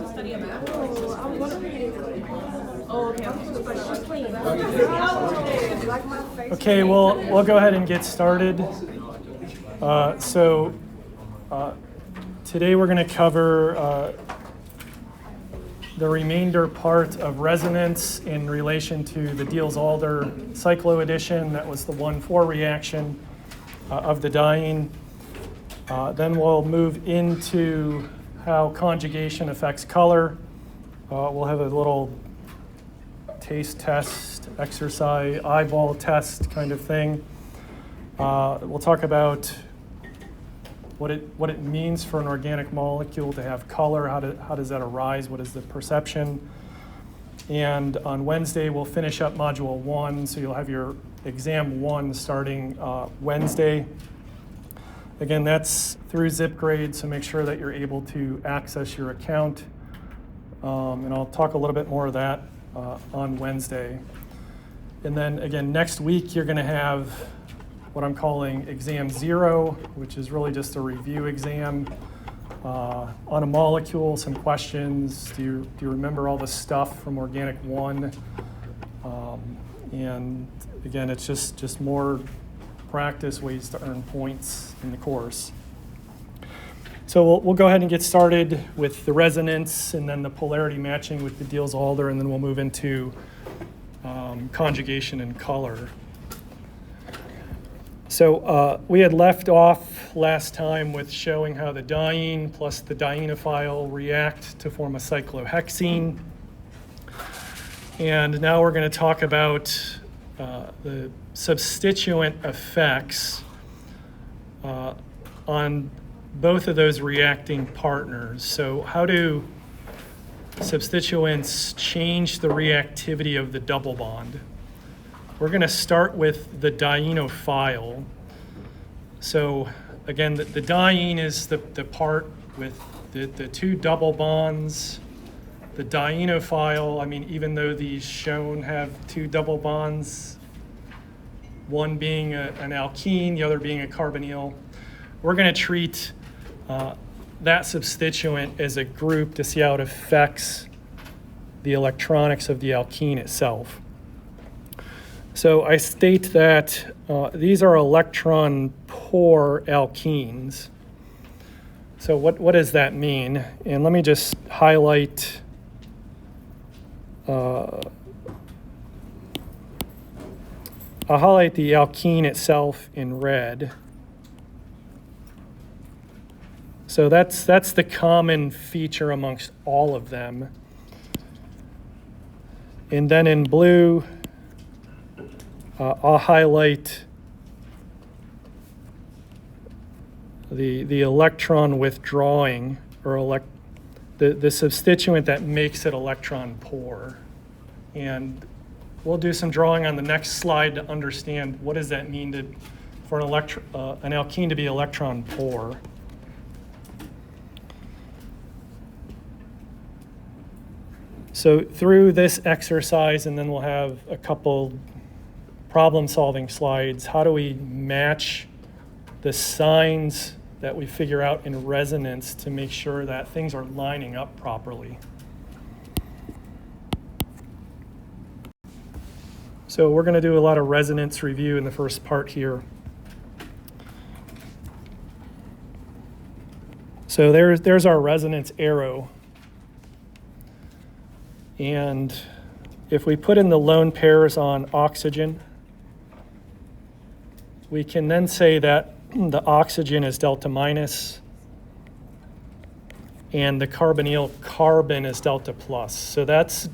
study a map? Okay, we'll go ahead and get started. Today we're going to cover the remainder part of resonance in relation to the Diels-Alder cycloaddition. That was the 1,4 reaction of the diene. Then we'll move into how conjugation affects color. We'll have a little taste test, exercise, eyeball test kind of thing. We'll talk about what it means for an organic molecule to have color. How does that arise? What is the perception? And on Wednesday, we'll finish up Module 1, so you'll have your Exam 1 starting Wednesday. Again, that's through ZipGrade, so make sure that you're able to access your account. And I'll talk a little bit more of that on Wednesday. And then again, next week, you're going to have what I'm calling Exam 0, which is really just a review exam on a molecule, some questions. Do you remember all the stuff from Organic 1? And again, it's just more practice, ways to earn points in the course. So we'll go ahead and get started with the resonance and then the polarity matching with the Diels-Alder, and then we'll move into conjugation and color. So we had left off last time with showing how the diene plus the dienophile react to form a cyclohexene. And now we're going to talk about the substituent effects on both of those reacting partners. So how do substituents change the reactivity of the double bond? We're going to start with the dienophile. So again, the diene is the part with the two double bonds. The dienophile, I mean, even though these shown have two double bonds, one being an alkene, the other being a carbonyl, we're going to treat that substituent as a group to see how it affects the electronics of the alkene itself. So I state that these are electron-poor alkenes. So what does that mean? And let me just highlight I'll highlight the alkene itself in red. So that's the common feature amongst all of them. And then in blue, I'll highlight the electron withdrawing, or the substituent that makes it electron poor. And we'll do some drawing on the next slide to understand what does that mean for an alkene to be electron poor. So through this exercise, and then we'll have a couple problem-solving slides, how do we match the signs that we figure out in resonance to make sure that things are lining up properly? So we're going to do a lot of resonance review in the first part here. So there's our resonance arrow. And if we put in the lone pairs on oxygen, we can then say that the oxygen is delta minus and the carbonyl carbon is delta plus. So that's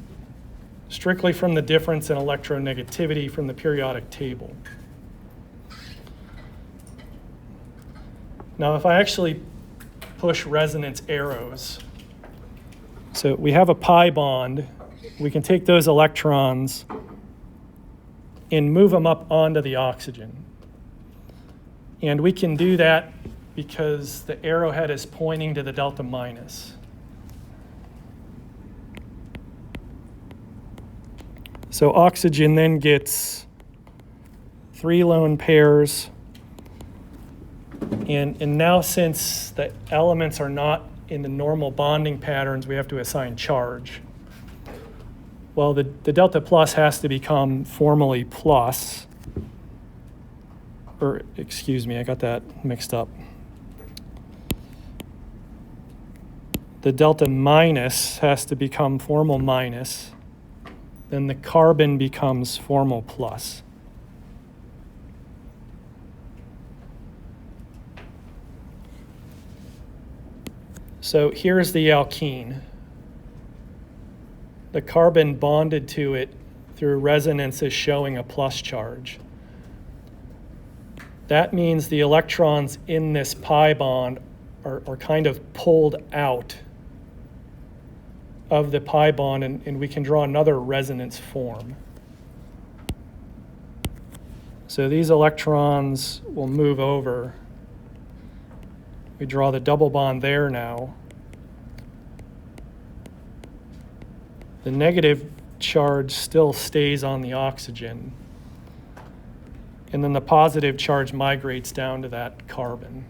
strictly from the difference in electronegativity from the periodic table. Now, if I actually push resonance arrows, so we have a pi bond, we can take those electrons and move them up onto the oxygen. And we can do that because the arrowhead is pointing to the delta minus. So oxygen then gets 3 lone pairs. And now since the elements are not in the normal bonding patterns, we have to assign charge. Well, the delta plus has to become formally plus, or excuse me, I got that mixed up. The delta minus has to become formal minus, then the carbon becomes formal plus. So here's the alkene. The carbon bonded to it through resonance is showing a plus charge. That means the electrons in this pi bond are kind of pulled out of the pi bond, and we can draw another resonance form. So these electrons will move over. We draw the double bond there now. The negative charge still stays on the oxygen. And then the positive charge migrates down to that carbon.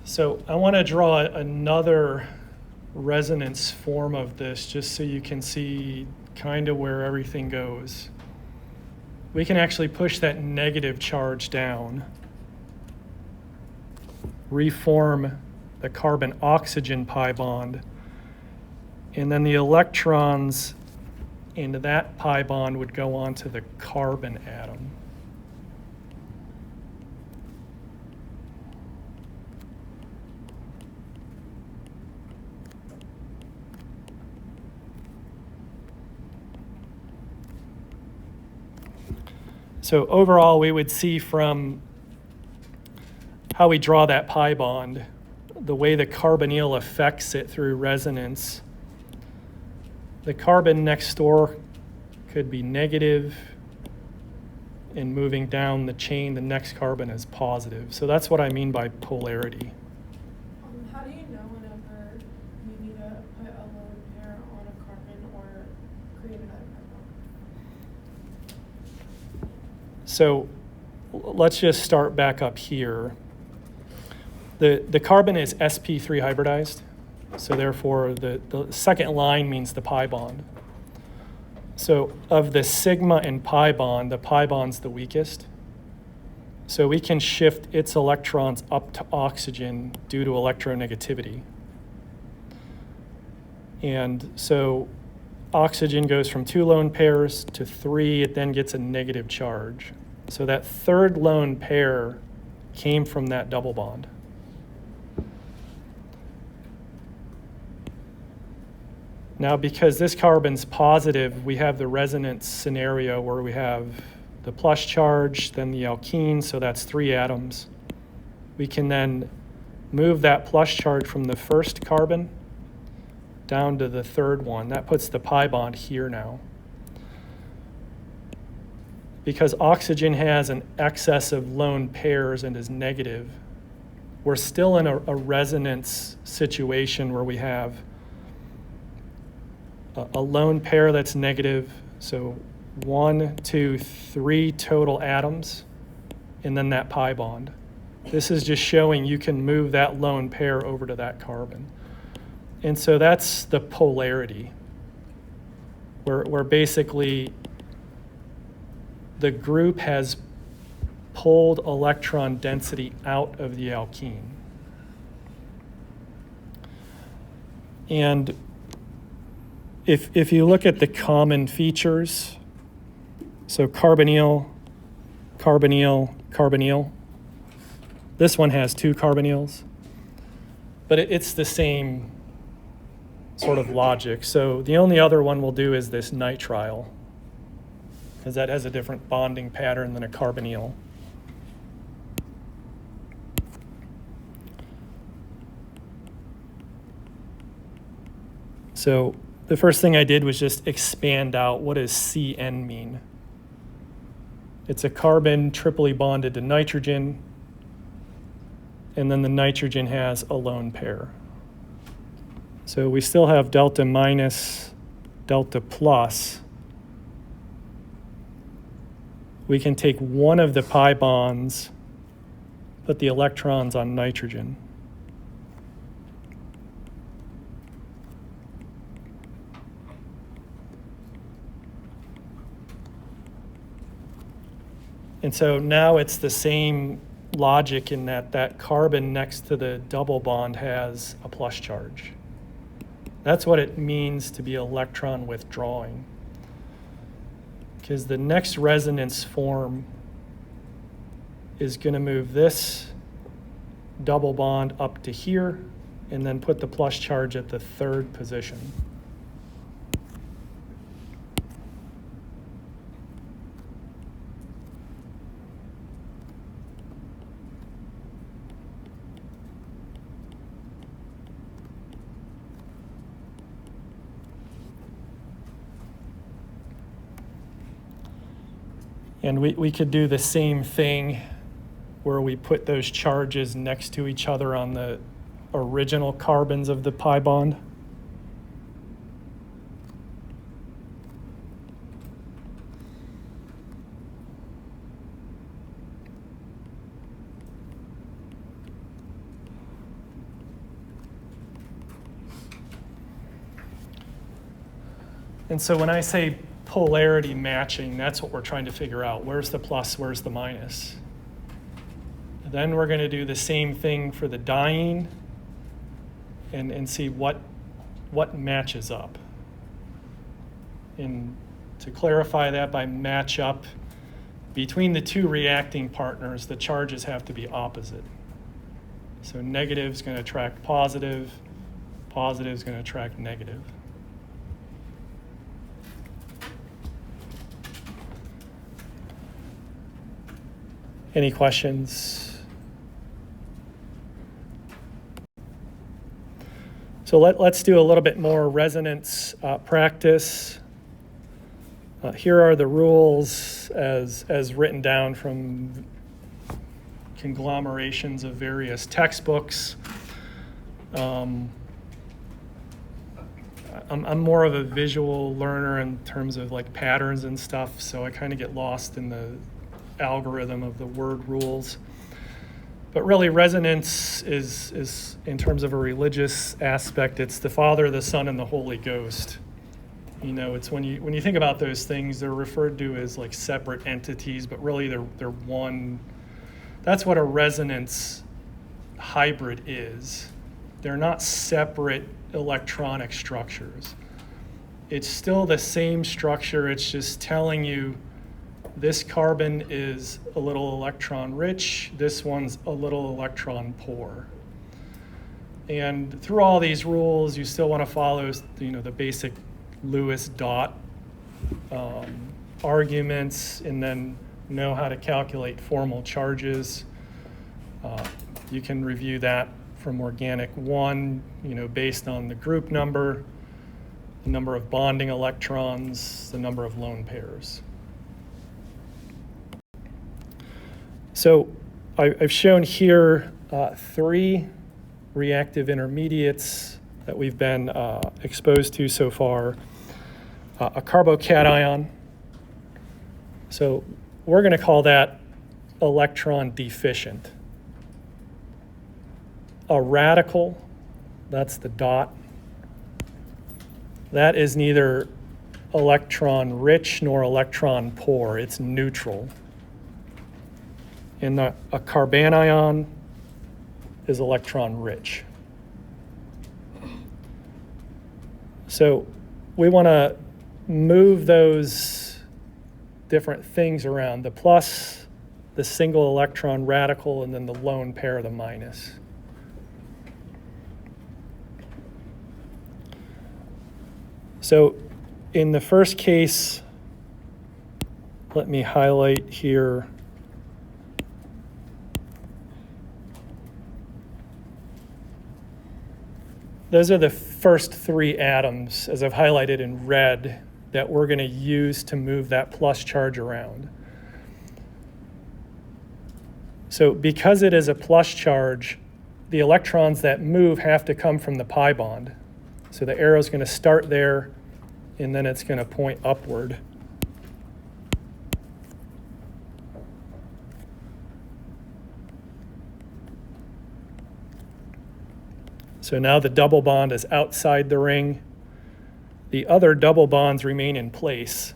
So I want to draw another resonance form of this just so you can see kind of where everything goes. We can actually push that negative charge down, reform the carbon-oxygen pi bond, and then the electrons into that pi bond would go onto the carbon atom. So overall, we would see from how we draw that pi bond, the way the carbonyl affects it through resonance. The carbon next door could be negative, and moving down the chain, the next carbon is positive. So that's what I mean by polarity. How do you know whenever you need to put a lone pair on a carbon or create another carbon? So let's just start back up here. The carbon is sp3 hybridized, so therefore the second line means the pi bond. So of the sigma and pi bond, the pi bond's the weakest. So we can shift its electrons up to oxygen due to electronegativity. And so oxygen goes from 2 lone pairs to 3, it then gets a negative charge. So that third lone pair came from that double bond. Now, because this carbon's positive, we have the resonance scenario where we have the plus charge, then the alkene, so that's 3 atoms. We can then move that plus charge from the first carbon down to the third one. That puts the pi bond here now. Because oxygen has an excess of lone pairs and is negative, we're still in a resonance situation where we have a lone pair that's negative, so 1, 2, 3 total atoms, and then that pi bond. This is just showing you can move that lone pair over to that carbon. And so that's the polarity, where basically the group has pulled electron density out of the alkene. And if you look at the common features, so carbonyl, carbonyl, carbonyl, this one has 2 carbonyls, but it's the same sort of logic. So the only other one we'll do is this nitrile, because that has a different bonding pattern than a carbonyl. So the first thing I did was just expand out what does CN mean. It's a carbon triply bonded to nitrogen, and then the nitrogen has a lone pair. So we still have delta minus, delta plus. We can take one of the pi bonds, put the electrons on nitrogen. And so now it's the same logic in that that carbon next to the double bond has a plus charge. That's what it means to be electron withdrawing. Because the next resonance form is going to move this double bond up to here and then put the plus charge at the third position. And we could do the same thing where we put those charges next to each other on the original carbons of the pi bond. And so when I say polarity matching, that's what we're trying to figure out. Where's the plus, where's the minus? Then we're going to do the same thing for the diene and see what matches up. And to clarify that, by match up, between the two reacting partners, the charges have to be opposite. So negative is going to attract positive, positive is going to attract negative. Any questions? So let's do a little bit more resonance practice. Here are the rules as written down from conglomerations of various textbooks. I'm more of a visual learner in terms of like patterns and stuff, so I kind of get lost in the algorithm of the word rules. But really, resonance is in terms of a religious aspect, it's the Father, the Son, and the Holy Ghost. You know, it's when you think about those things, they're referred to as like separate entities, but really they're one. That's what a resonance hybrid is. They're not separate electronic structures. It's still the same structure, it's just telling you this carbon is a little electron rich, this one's a little electron poor. And through all these rules, you still want to follow, the basic Lewis dot arguments, and then know how to calculate formal charges. You can review that from organic 1, based on the group number, the number of bonding electrons, the number of lone pairs. So I've shown here 3 reactive intermediates that we've been exposed to so far. A carbocation. So we're going to call that electron deficient. A radical, that's the dot. That is neither electron rich nor electron poor. It's neutral. And a carbanion is electron rich. So we want to move those different things around, the plus, the single electron radical, and then the lone pair, the minus. So in the first case, let me highlight here. Those are the first 3 atoms, as I've highlighted in red, that we're going to use to move that plus charge around. So because it is a plus charge, the electrons that move have to come from the pi bond. So the arrow is going to start there, and then it's going to point upward. So now the double bond is outside the ring. The other double bonds remain in place.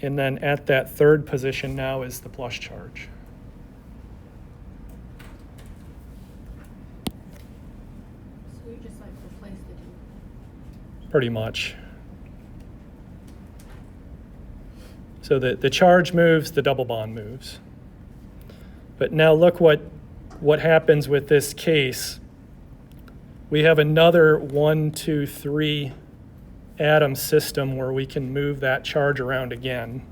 And then at that third position now is the plus charge. So you just like replace the two? Pretty much. So the charge moves, the double bond moves. But now look what happens with this case. We have another 1, 2, 3 atom system where we can move that charge around again.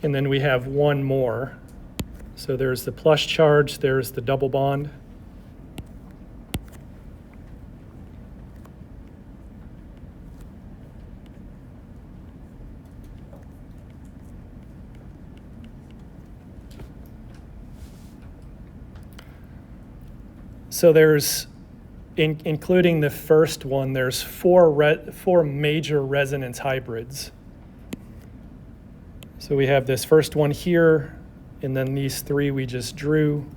And then we have one more. So there's the plus charge, there's the double bond. So there's, including the first one, there's four major resonance hybrids. So we have this first one here, and then these three we just drew.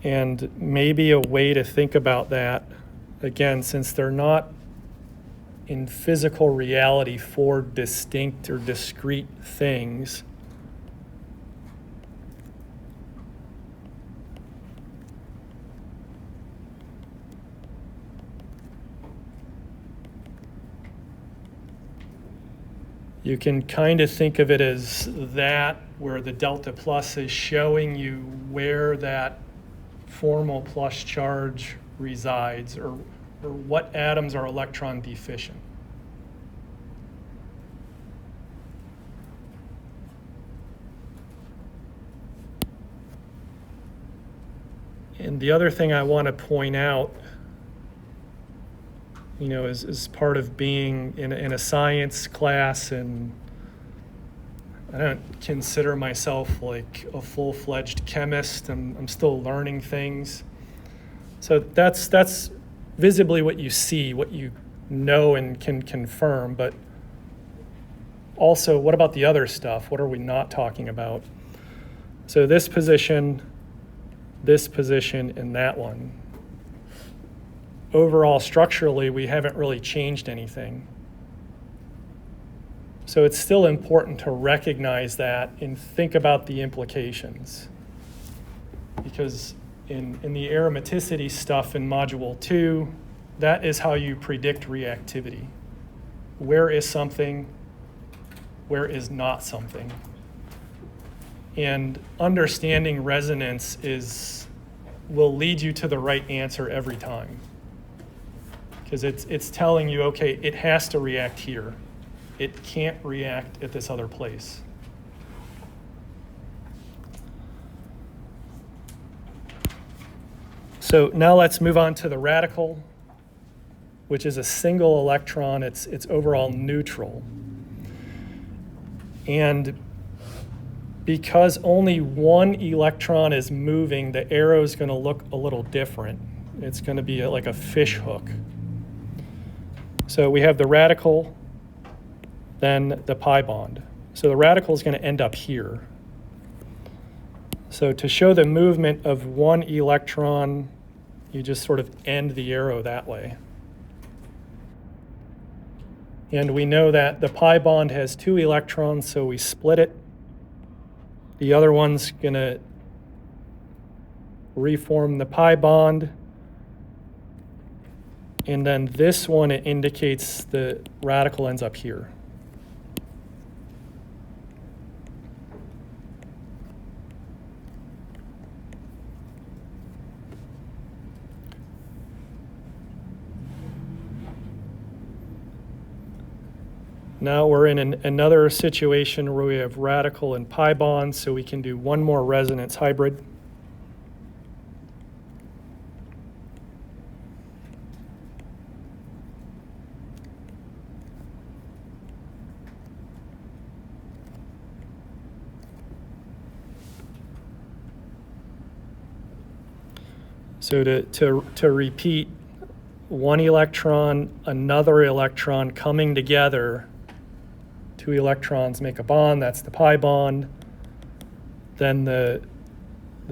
And maybe a way to think about that, again, since they're not in physical reality four distinct or discrete things, you can kind of think of it as that, where the delta plus is showing you where that formal plus charge resides, or what atoms are electron deficient. And the other thing I want to point out, is part of being in a science class, and I don't consider myself like a full-fledged chemist. I'm still learning things. So that's visibly what you see, what you know and can confirm, but also what about the other stuff? What are we not talking about? So this position, and that one. Overall, structurally, we haven't really changed anything. So it's still important to recognize that and think about the implications. Because in the aromaticity stuff in Module 2, that is how you predict reactivity. Where is something? Where is not something? And understanding resonance will lead you to the right answer every time. Because it's telling you, okay, it has to react here. It can't react at this other place. So now let's move on to the radical, which is a single electron. It's overall neutral. And because only one electron is moving, the arrow is going to look a little different. It's going to be like a fish hook. So we have the radical, then the pi bond. So the radical is going to end up here. So to show the movement of one electron, you just sort of end the arrow that way. And we know that the pi bond has 2 electrons, so we split it. The other one's going to reform the pi bond. And then this one, it indicates the radical ends up here. Now we're in another situation where we have radical and pi bonds, so we can do one more resonance hybrid. So to repeat, one electron, another electron coming together, two electrons make a bond, that's the pi bond. Then the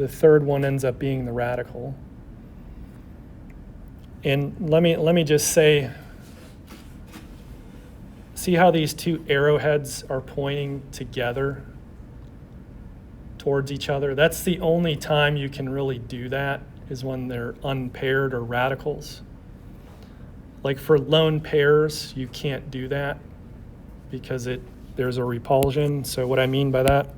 third one ends up being the radical. And let me just say, see how these two arrowheads are pointing together towards each other? That's the only time you can really do that, is when they're unpaired or radicals. Like for lone pairs, you can't do that because there's a repulsion. So what I mean by that,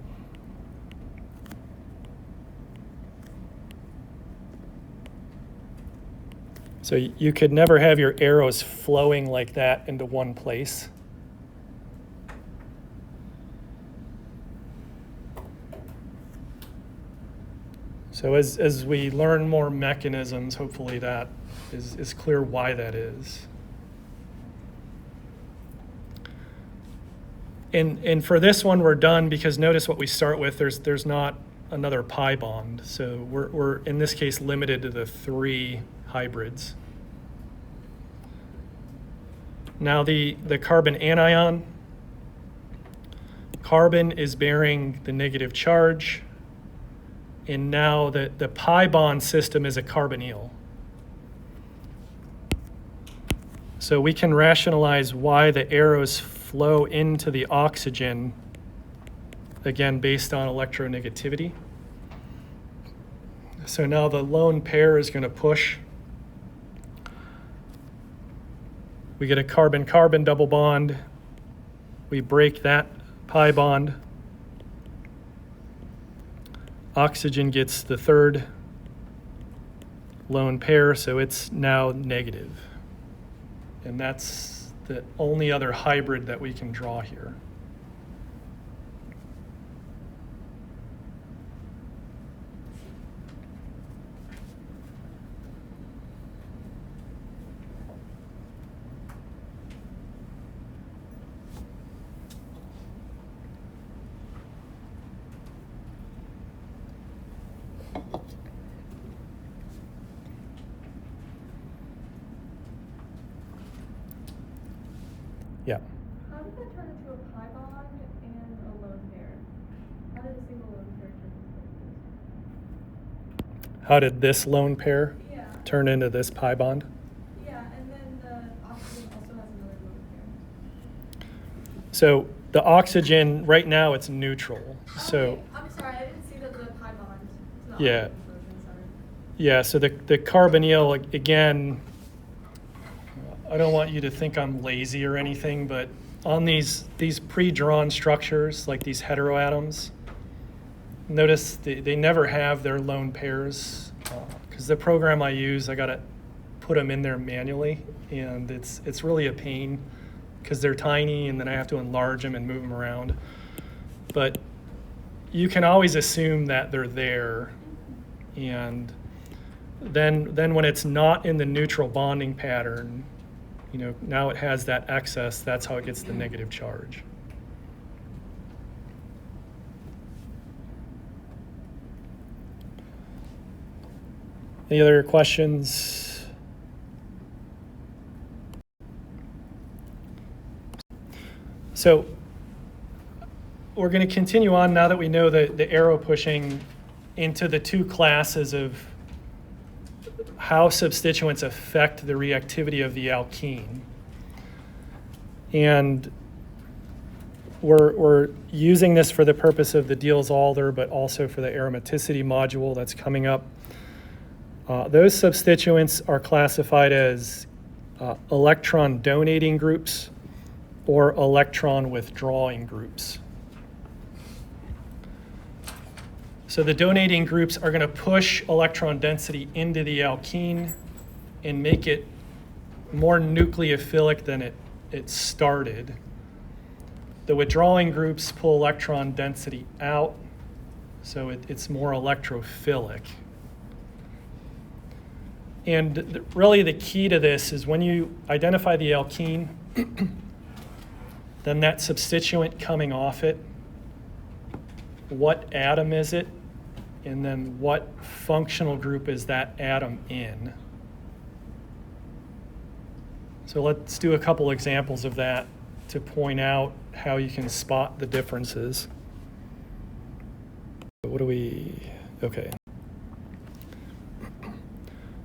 so you could never have your arrows flowing like that into one place. So as we learn more mechanisms, hopefully that is clear why that is. And for this one, we're done because notice what we start with, there's not another pi bond. So we're in this case limited to the 3 hybrids. Now the carbon anion, carbon is bearing the negative charge, and now the pi bond system is a carbonyl. So we can rationalize why the arrows flow into the oxygen, again, based on electronegativity. So now the lone pair is going to push. We get a carbon-carbon double bond. We break that pi bond. Oxygen gets the third lone pair, so it's now negative. And that's the only other hybrid that we can draw here. Yeah. How did that turn into a pi bond and a lone pair? How did a single lone pair turn into this? How did this lone pair Yeah. turn into this pi bond? Yeah, and then the oxygen also has another lone pair. So the oxygen, right now it's neutral. So Okay, I'm sorry, I didn't see the pi bond. It's not Yeah. oxygen version, sorry. yeah, so the carbonyl, again, I don't want you to think I'm lazy or anything, but on these pre-drawn structures, like these heteroatoms, notice they never have their lone pairs, because the program I use, I got to put them in there manually, and it's really a pain because they're tiny, and then I have to enlarge them and move them around. But you can always assume that they're there, and then when it's not in the neutral bonding pattern, now it has that excess, that's how it gets the negative charge. Any other questions? So we're going to continue on now that we know the arrow pushing into the two classes of how substituents affect the reactivity of the alkene. And we're using this for the purpose of the Diels-Alder, but also for the aromaticity module that's coming up. Those substituents are classified as electron donating groups or electron withdrawing groups. So the donating groups are going to push electron density into the alkene and make it more nucleophilic than it started. The withdrawing groups pull electron density out, so it's more electrophilic. And really the key to this is when you identify the alkene, then that substituent coming off it, what atom is it? and then what functional group is that atom in. So let's do a couple examples of that to point out how you can spot the differences. Okay.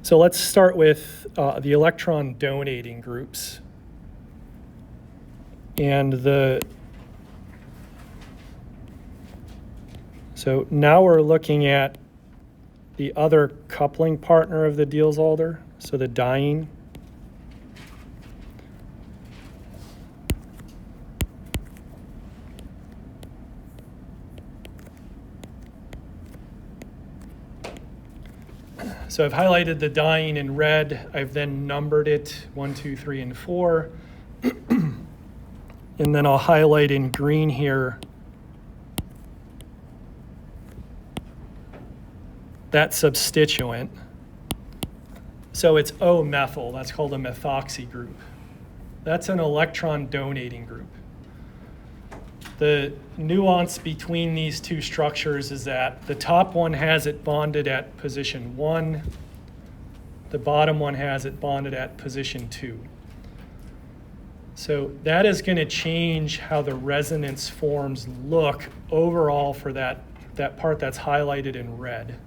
So let's start with the electron donating groups. And so now we're looking at the other coupling partner of the Diels-Alder, so the diene. So I've highlighted the diene in red. I've then numbered it 1, 2, 3, and 4. And then I'll highlight in green here that substituent. So it's O-methyl. That's called a methoxy group. That's an electron donating group. The nuance between these two structures is that the top one has it bonded at position 1. The bottom one has it bonded at position 2. So that is going to change how the resonance forms look overall for that part that's highlighted in red.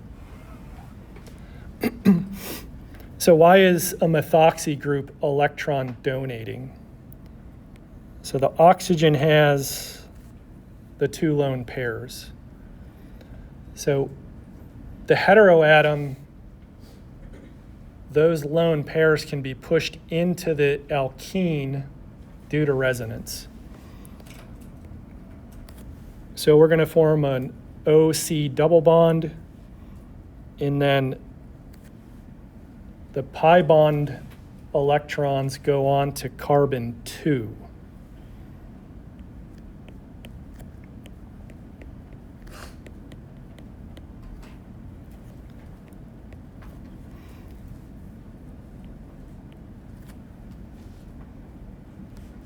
So why is a methoxy group electron donating? So the oxygen has the 2 lone pairs. So the heteroatom, those lone pairs can be pushed into the alkene due to resonance. So we're going to form an OC double bond, and then the pi bond electrons go on to carbon 2.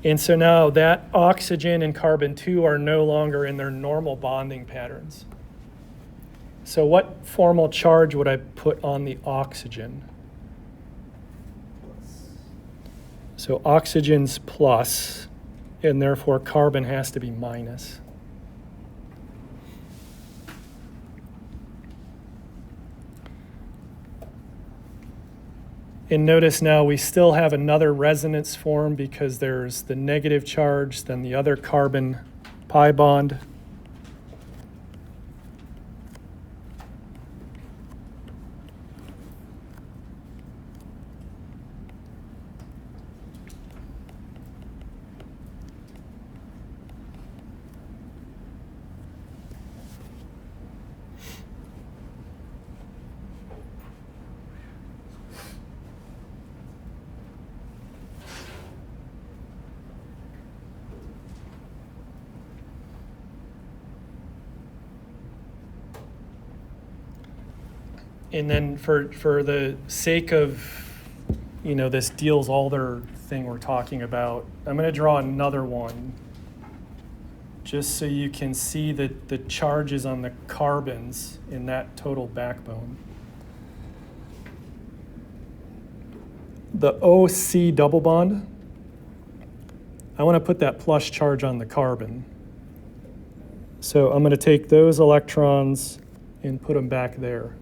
And so now that oxygen and carbon 2 are no longer in their normal bonding patterns. So what formal charge would I put on the oxygen? So oxygen's plus, and therefore carbon has to be minus. And notice now we still have another resonance form because there's the negative charge, then the other carbon pi bond. And then for the sake of, this Diels-Alder thing we're talking about, I'm going to draw another one just so you can see the charges on the carbons in that total backbone. The OC double bond, I want to put that plus charge on the carbon. So I'm going to take those electrons and put them back there.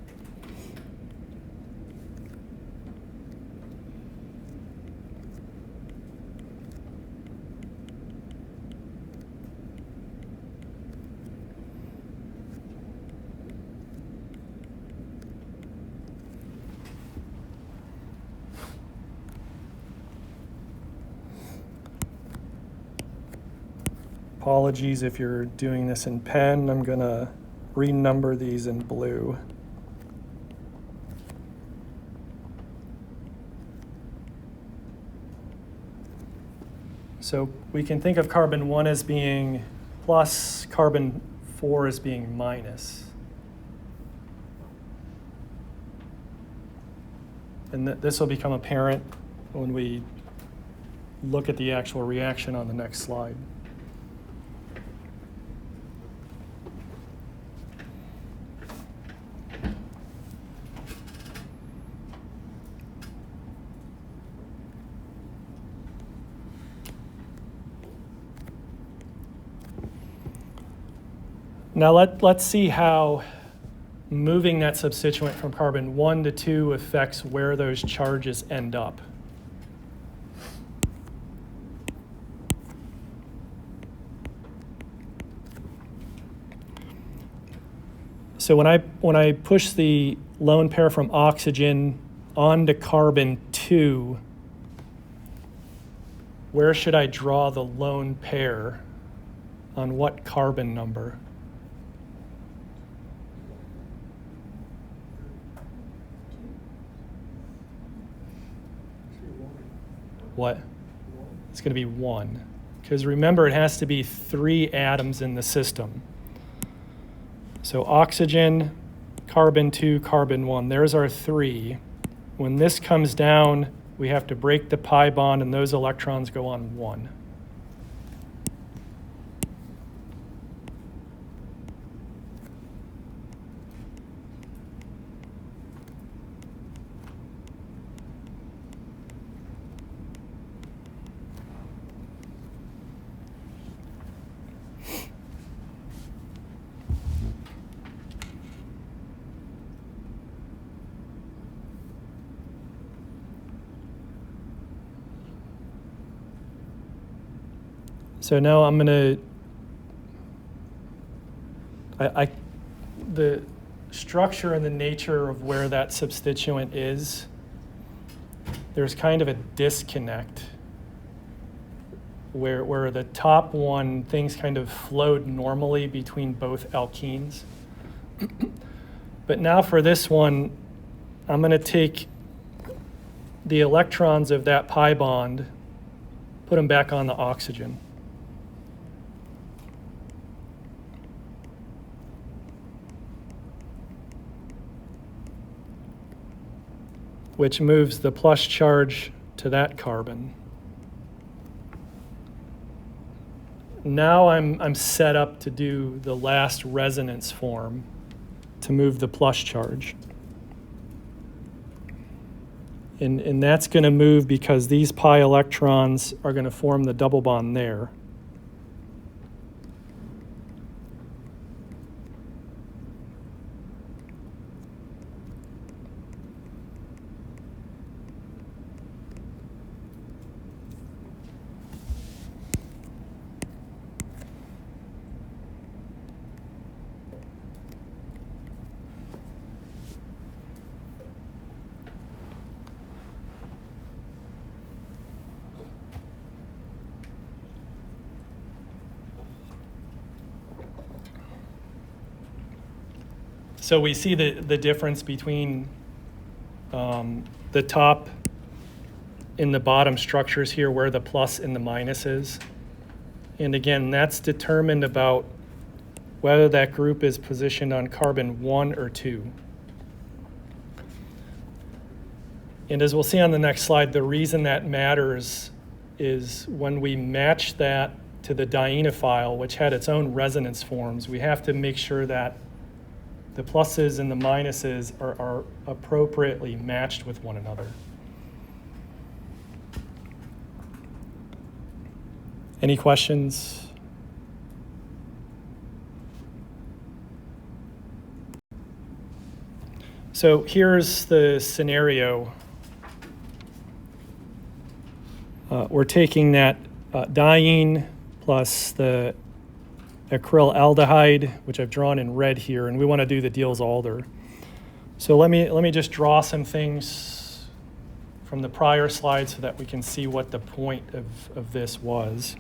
Apologies if you're doing this in pen. I'm going to renumber these in blue. So we can think of carbon 1 as being plus, carbon 4 as being minus. And this will become apparent when we look at the actual reaction on the next slide. Now let's see how moving that substituent from carbon 1 to 2 affects where those charges end up. So when I push the lone pair from oxygen onto carbon 2, where should I draw the lone pair? On what carbon number? What? It's going to be 1. Because remember, it has to be 3 atoms in the system. So oxygen, carbon 2, carbon 1. There's our 3. When this comes down, we have to break the pi bond, and those electrons go on 1. So now I'm going to, the structure and the nature of where that substituent is, there's kind of a disconnect where the top one, things kind of flowed normally between both alkenes. But now for this one, I'm going to take the electrons of that pi bond, put them back on the oxygen. Which moves the plus charge to that carbon. Now I'm set up to do the last resonance form to move the plus charge. And that's going to move because these pi electrons are going to form the double bond there. So we see the difference between the top and the bottom structures here, where the plus and the minus is. And again, that's determined about whether that group is positioned on carbon 1 or 2. And as we'll see on the next slide, the reason that matters is when we match that to the dienophile, which had its own resonance forms, we have to make sure that the pluses and the minuses are appropriately matched with one another. Any questions? So here's the scenario. We're taking that diene plus the acrylaldehyde, which I've drawn in red here, and we want to do the Diels-Alder. So let me just draw some things from the prior slide so that we can see what the point of this was.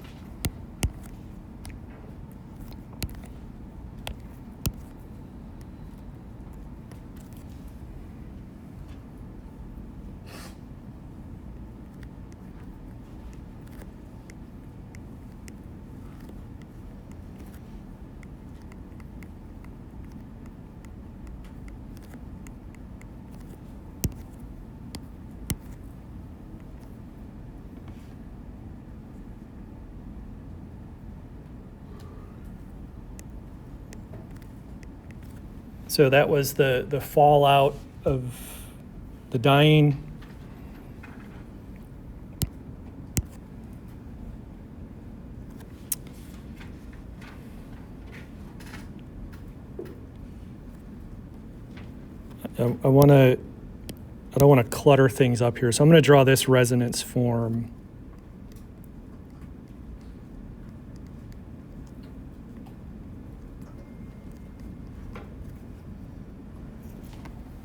So that was the fallout of the diene. I don't want to clutter things up here, so I'm going to draw this resonance form.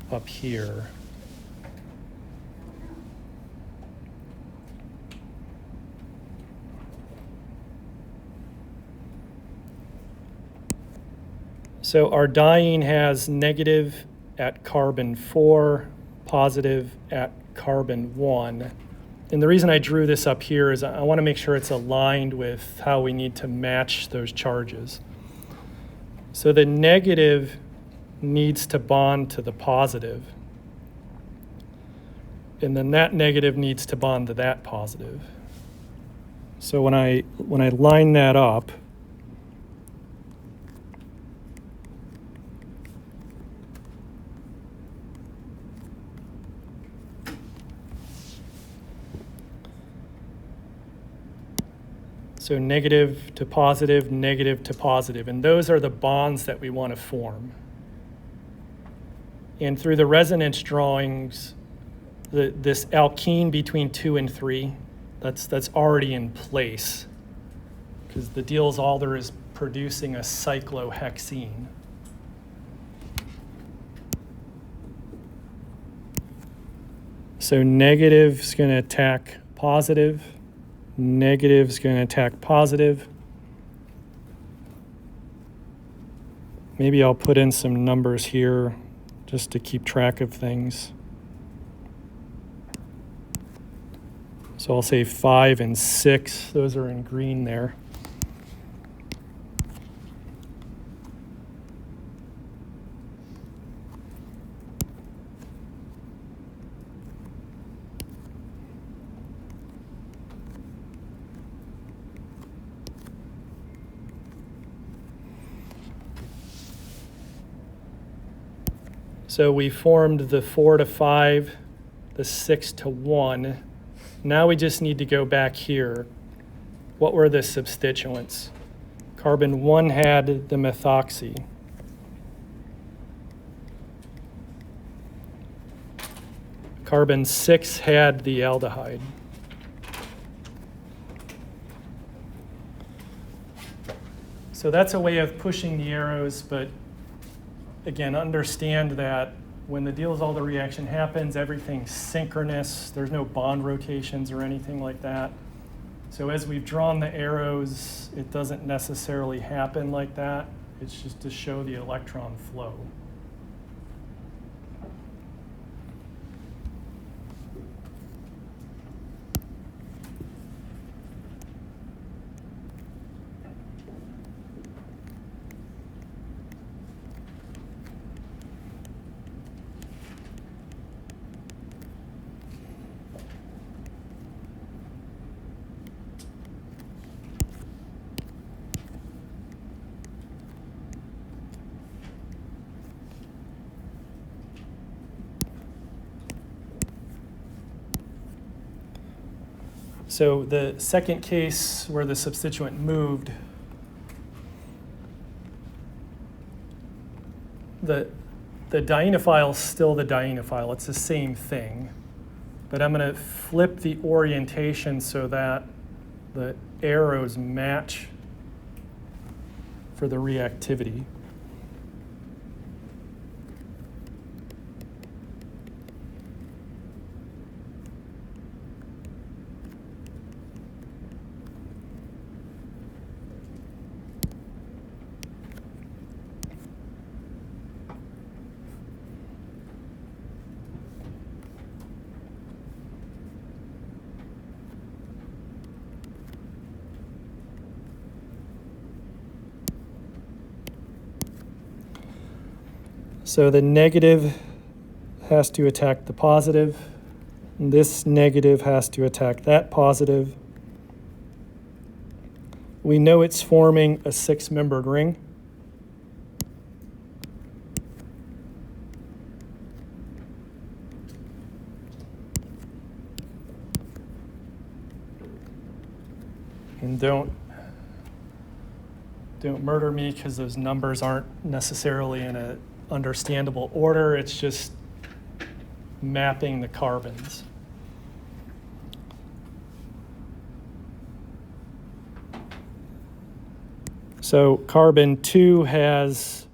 Up here. So our diene has negative at carbon 4, positive at carbon 1. And the reason I drew this up here is I want to make sure it's aligned with how we need to match those charges. So the negative needs to bond to the positive. And then that negative needs to bond to that positive. So when I line that up, so negative to positive, and those are the bonds that we want to form. And through the resonance drawings, this alkene between 2 and 3, that's already in place because the Diels-Alder is producing a cyclohexene. So negative is going to attack positive. Negative is going to attack positive. Maybe I'll put in some numbers here just to keep track of things. So I'll say 5 and 6. Those are in green there. So we formed the 4 to 5, the 6 to 1. Now we just need to go back here. What were the substituents? Carbon 1 had the methoxy. Carbon 6 had the aldehyde. So that's a way of pushing the arrows, but again, understand that when the Diels-Alder reaction happens, everything's synchronous. There's no bond rotations or anything like that. So as we've drawn the arrows, it doesn't necessarily happen like that. It's just to show the electron flow. So the second case where the substituent moved, the dienophile is still the dienophile. It's the same thing. But I'm going to flip the orientation so that the arrows match for the reactivity. So the negative has to attack the positive. And this negative has to attack that positive. We know it's forming a 6-membered ring. And don't murder me because those numbers aren't necessarily in a understandable order. It's just mapping the carbons. So carbon 2 has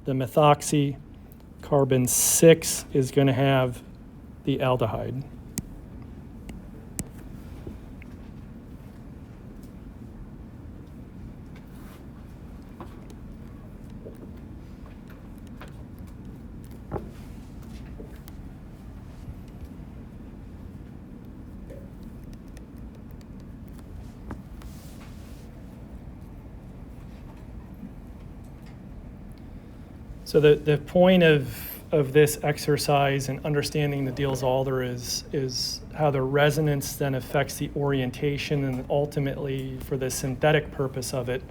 the methoxy. Carbon 6 is going to have the aldehyde. So the point of this exercise and understanding the Diels-Alder is how the resonance then affects the orientation and ultimately, for the synthetic purpose of it,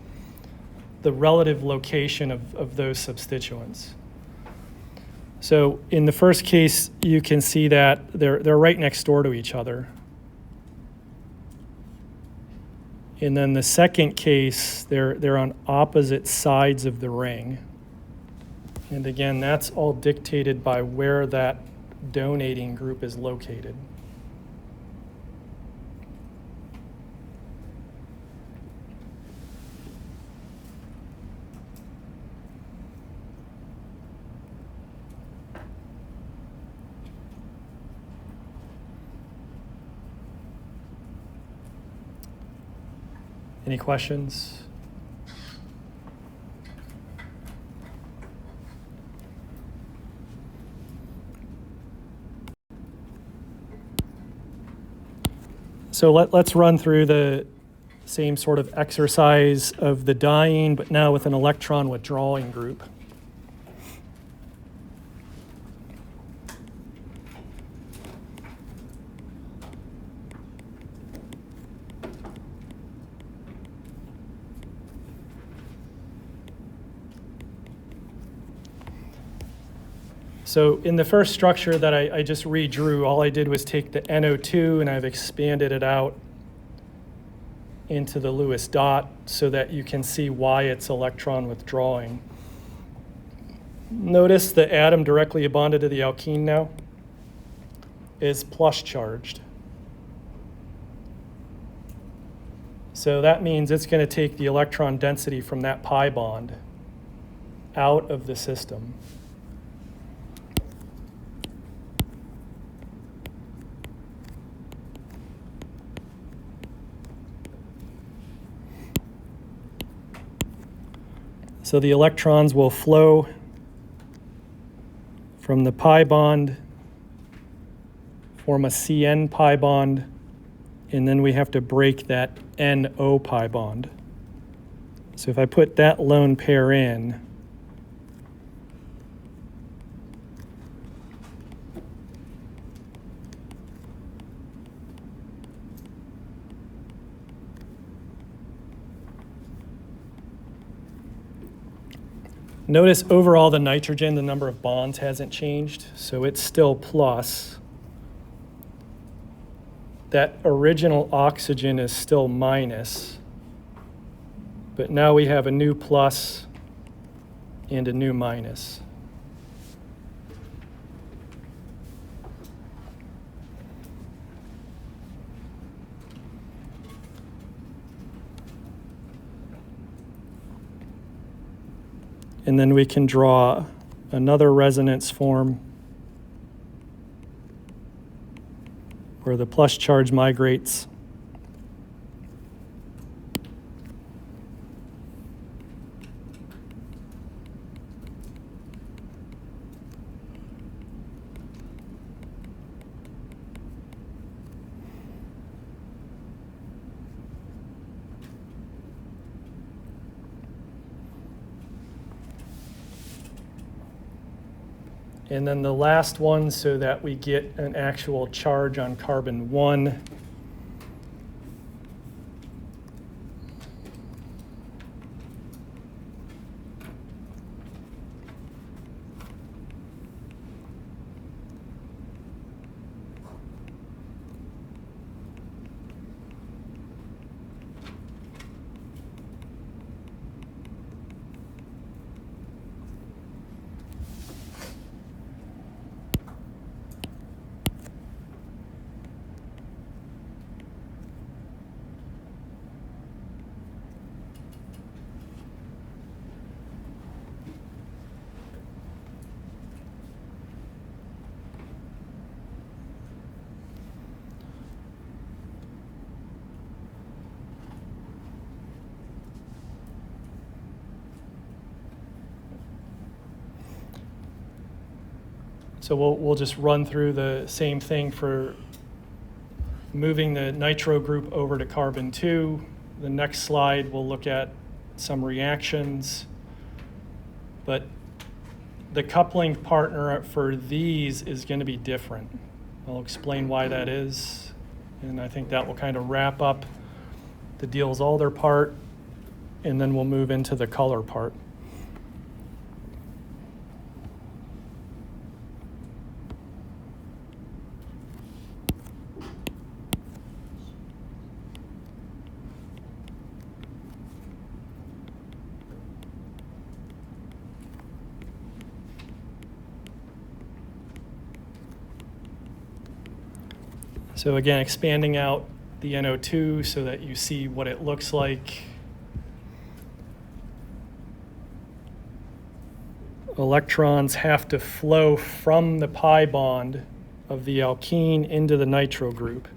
the relative location of those substituents. So in the first case, you can see that they're right next door to each other. And then the second case, they're on opposite sides of the ring. And again, that's all dictated by where that donating group is located. Any questions? So let's run through the same sort of exercise of the dyene, but now with an electron withdrawing group. So in the first structure that I just redrew, all I did was take the NO2 and I've expanded it out into the Lewis dot so that you can see why it's electron withdrawing. Notice the atom directly bonded to the alkene now is plus charged. So that means it's going to take the electron density from that pi bond out of the system. So the electrons will flow from the pi bond, form a CN pi bond, and then we have to break that NO pi bond. So if I put that lone pair in, notice overall the nitrogen, the number of bonds hasn't changed, so it's still plus. That original oxygen is still minus, but now we have a new plus and a new minus. And then we can draw another resonance form where the plus charge migrates. And then the last one so that we get an actual charge on carbon 1. So we'll just run through the same thing for moving the nitro group over to carbon 2. The next slide, we'll look at some reactions. But the coupling partner for these is going to be different. I'll explain why that is. And I think that will kind of wrap up the Diels-Alder part. And then we'll move into the color part. So again, expanding out the NO2 so that you see what it looks like. Electrons have to flow from the pi bond of the alkene into the nitro group.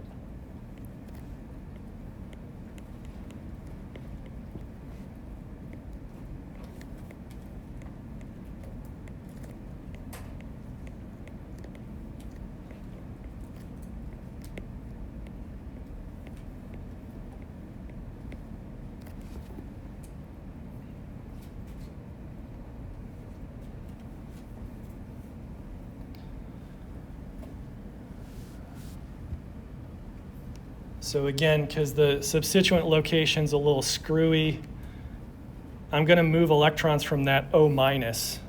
So again, because the substituent location's a little screwy, I'm going to move electrons from that O minus.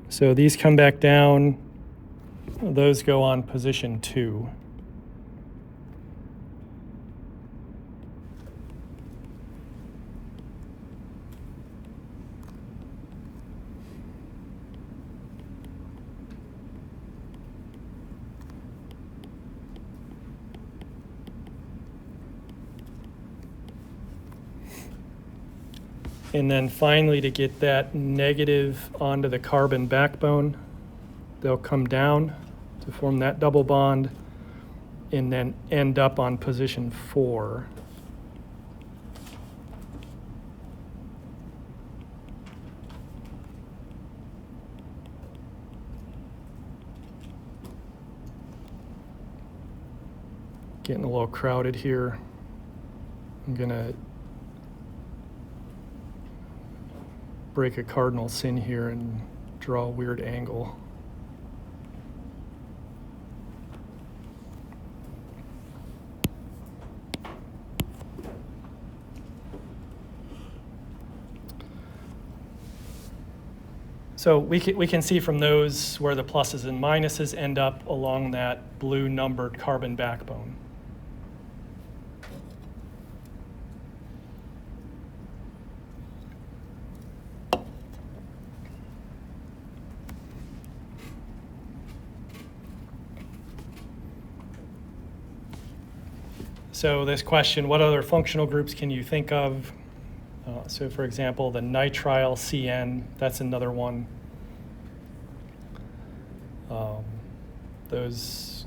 So these come back down. Those go on position 2. And then finally, to get that negative onto the carbon backbone, they'll come down to form that double bond and then end up on position 4. Getting a little crowded here. I'm gonna break a cardinal sin here and draw a weird angle. So we can see from those where the pluses and minuses end up along that blue numbered carbon backbone. So this question, what other functional groups can you think of? So for example, the nitrile CN, that's another one.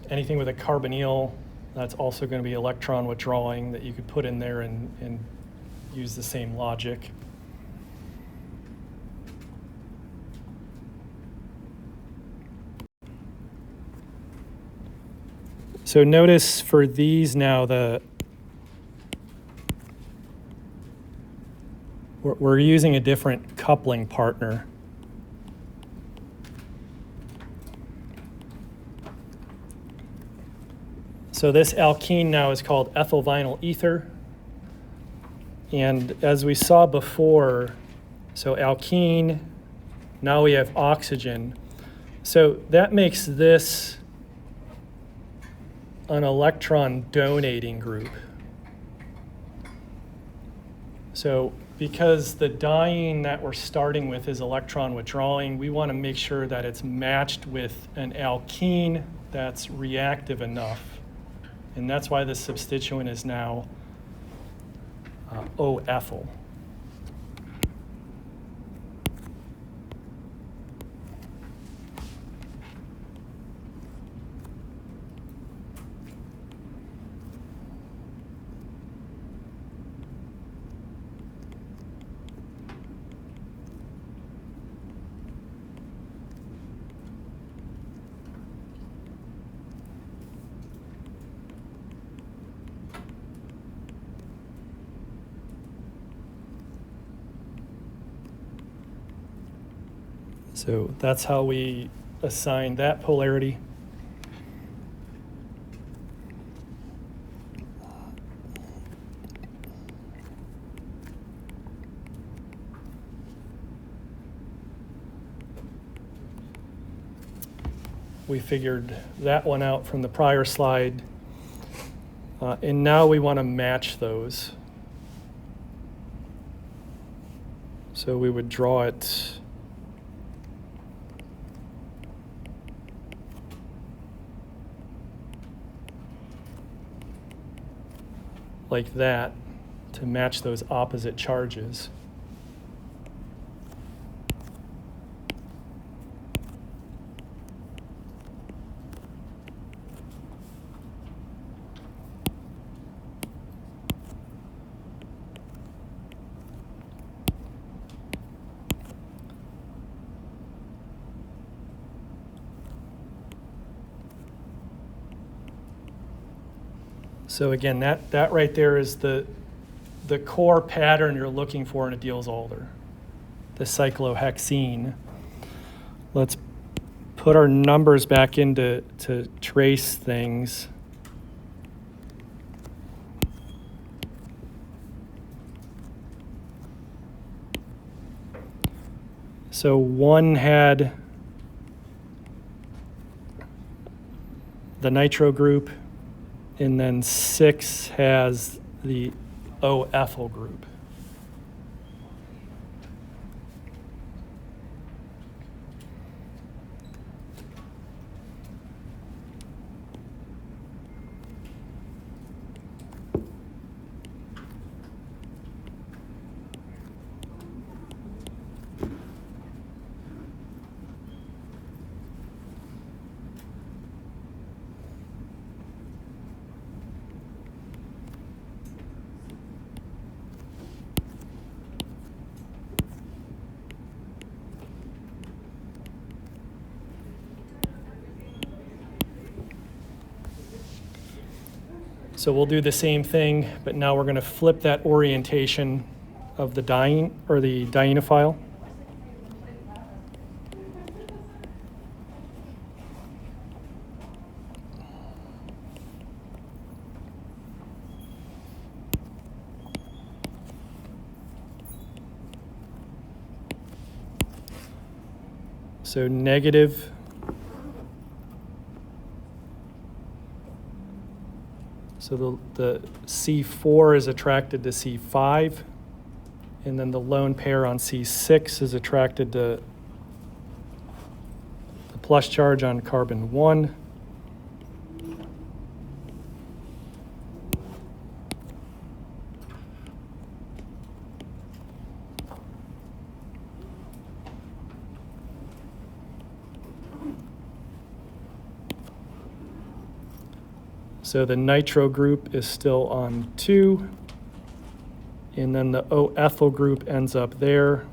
Anything with a carbonyl, that's also going to be electron withdrawing that you could put in there and use the same logic. So notice for these now, we're using a different coupling partner. So this alkene now is called ethyl vinyl ether. And as we saw before, so alkene, now we have oxygen. So that makes this an electron donating group. So because the diene that we're starting with is electron withdrawing, we want to make sure that it's matched with an alkene that's reactive enough. And that's why the substituent is now O-ethyl. So that's how we assign that polarity. We figured that one out from the prior slide. And now we want to match those. So we would draw it like that to match those opposite charges. So again, that right there is the core pattern you're looking for in a Diels-Alder, the cyclohexene. Let's put our numbers back in to trace things. So 1 had the nitro group, and then 6 has the O-ethyl group. So we'll do the same thing, but now we're going to flip that orientation of the diene or the dienophile. So negative So the C4 is attracted to C5, and then the lone pair on C6 is attracted to the plus charge on carbon 1. So the nitro group is still on 2, and then the O-ethyl group ends up there.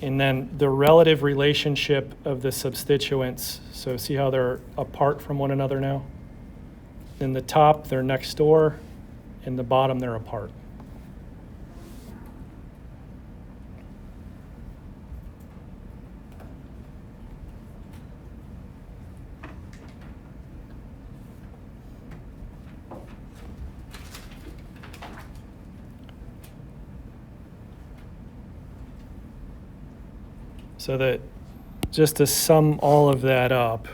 And then the relative relationship of the substituents, so see how they're apart from one another now? In the top, they're next door, in the bottom, they're apart. So that, just to sum all of that up,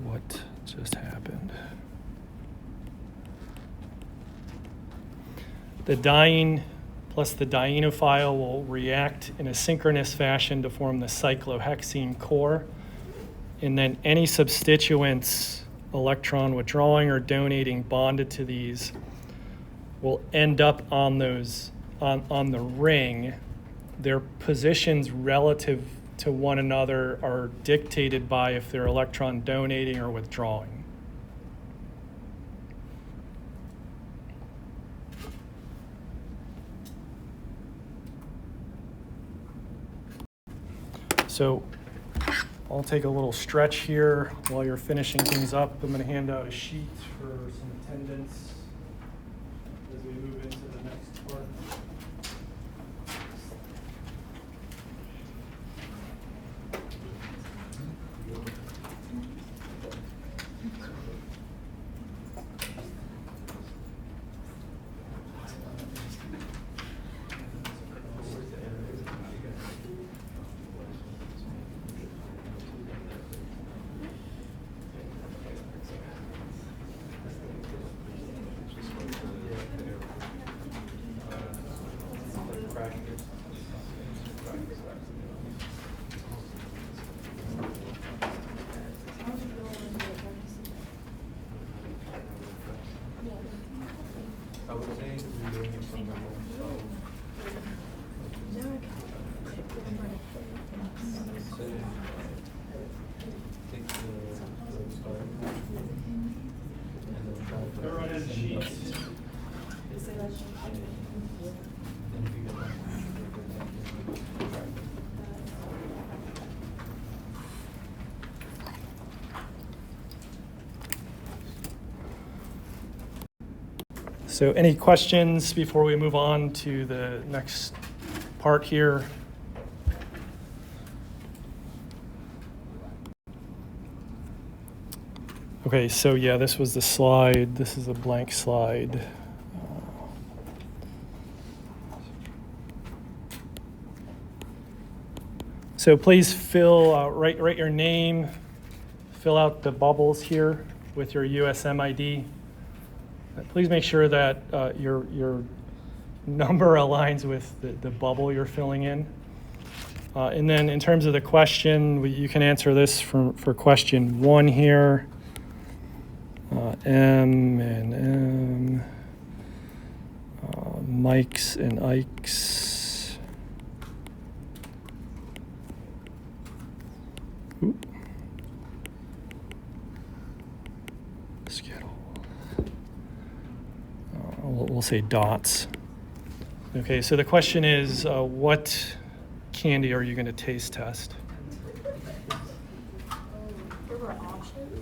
what just happened? The diene plus the dienophile will react in a synchronous fashion to form the cyclohexene core. And then any substituents, electron withdrawing or donating bonded to these, will end up on those on the ring. Their positions relative to one another are dictated by if they're electron donating or withdrawing. So I'll take a little stretch here while you're finishing things up. I'm going to hand out a sheet for some attendance as we move into the next part. I would say we're doing it from remote, so. Take the start. And then try to. Everyone has sheets. Then figure it out. So any questions before we move on to the next part here? Okay, so yeah, this was the slide. This is a blank slide. So please write your name, fill out the bubbles here with your USM ID. Please make sure that your number aligns with the bubble you're filling in. And then in terms of the question, you can answer this for question 1 here. M and M, Mikes and Ikes. Oop. Skittle. We'll say dots. Okay, so the question is, what candy are you going to taste test? There were options.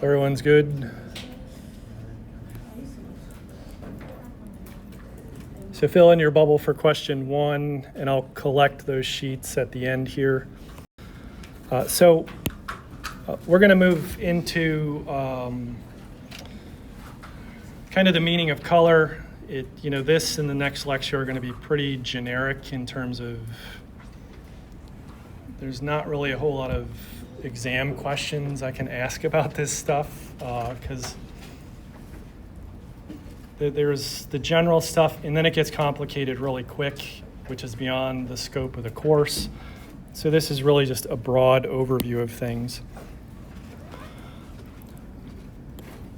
Everyone's good? So fill in your bubble for question 1, and I'll collect those sheets at the end here. We're going to move into kind of the meaning of color. This and the next lecture are going to be pretty generic in terms of there's not really a whole lot of exam questions I can ask about this stuff because there's the general stuff, and then it gets complicated really quick, which is beyond the scope of the course. So this is really just a broad overview of things.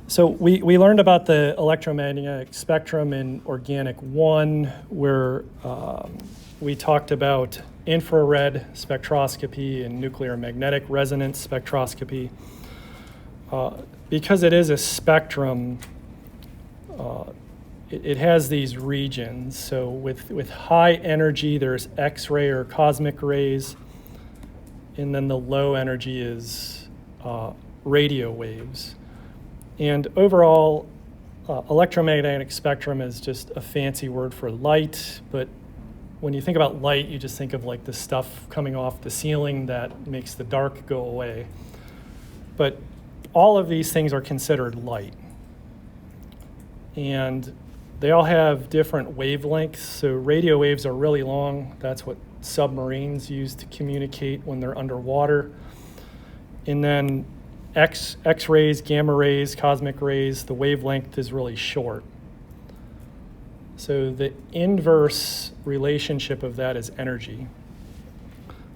So we learned about the electromagnetic spectrum in Organic 1, where we talked about infrared spectroscopy and nuclear magnetic resonance spectroscopy. Because it is a spectrum, it has these regions. So with high energy, there's X-ray or cosmic rays, and then the low energy is radio waves. And overall, electromagnetic spectrum is just a fancy word for light, but when you think about light, you just think of like the stuff coming off the ceiling that makes the dark go away. But all of these things are considered light. And they all have different wavelengths. So radio waves are really long. That's what submarines use to communicate when they're underwater. And then X-rays, gamma rays, cosmic rays, the wavelength is really short. So the inverse relationship of that is energy.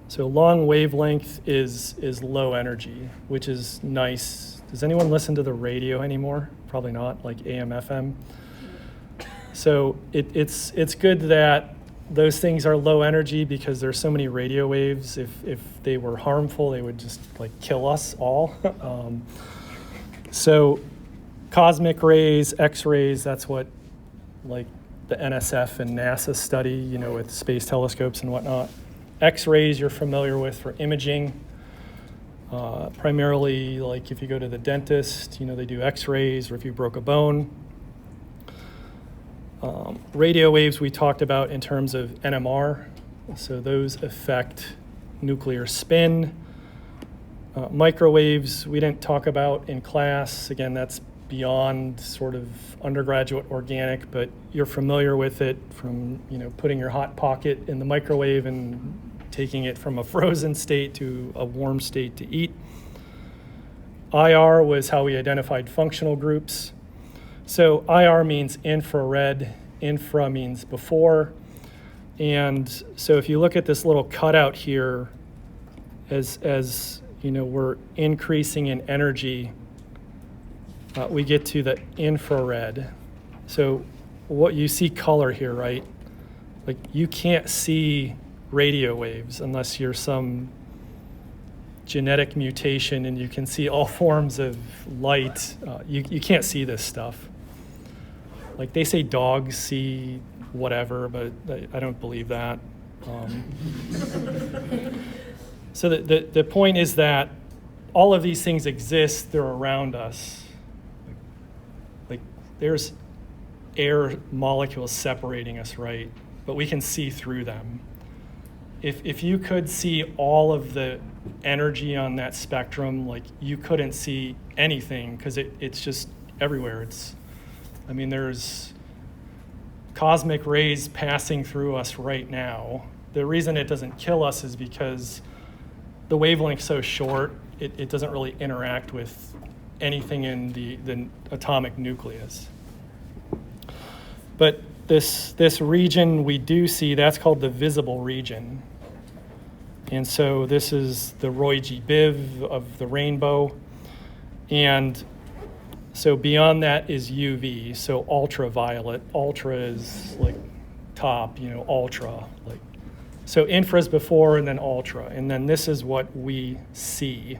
So long wavelength is low energy, which is nice. Does anyone listen to the radio anymore? Probably not, like AM, FM. So it's good that those things are low energy because there's so many radio waves. If they were harmful, they would just like kill us all. So cosmic rays, X-rays, that's what like the NSF and NASA study, you know, with space telescopes and whatnot. X-rays you're familiar with for imaging. Primarily, like if you go to the dentist, you know, they do X-rays, or if you broke a bone. Radio waves we talked about in terms of NMR, so those affect nuclear spin. Microwaves we didn't talk about in class. Again, that's beyond sort of undergraduate organic, but you're familiar with it from, you know, putting your hot pocket in the microwave and taking it from a frozen state to a warm state to eat. IR was how we identified functional groups. So IR means infrared, infra means before. And so if you look at this little cutout here, as you know, we're increasing in energy, we get to the infrared. So what you see color here, right? Like you can't see radio waves unless you're some genetic mutation and you can see all forms of light. You can't see this stuff. Like they say dogs see whatever, but I don't believe that. So the point is that all of these things exist, they're around us. Like there's air molecules separating us, right? But we can see through them. If you could see all of the energy on that spectrum, like you couldn't see anything because it's just everywhere. There's cosmic rays passing through us right now. The reason it doesn't kill us is because the wavelength's so short, it doesn't really interact with anything in the atomic nucleus. But this region we do see, that's called the visible region. And so this is the Roy G. Biv of the rainbow. And so beyond that is UV, so ultraviolet. Ultra is like top, you know, ultra. Like, so infra is before and then ultra. And then this is what we see.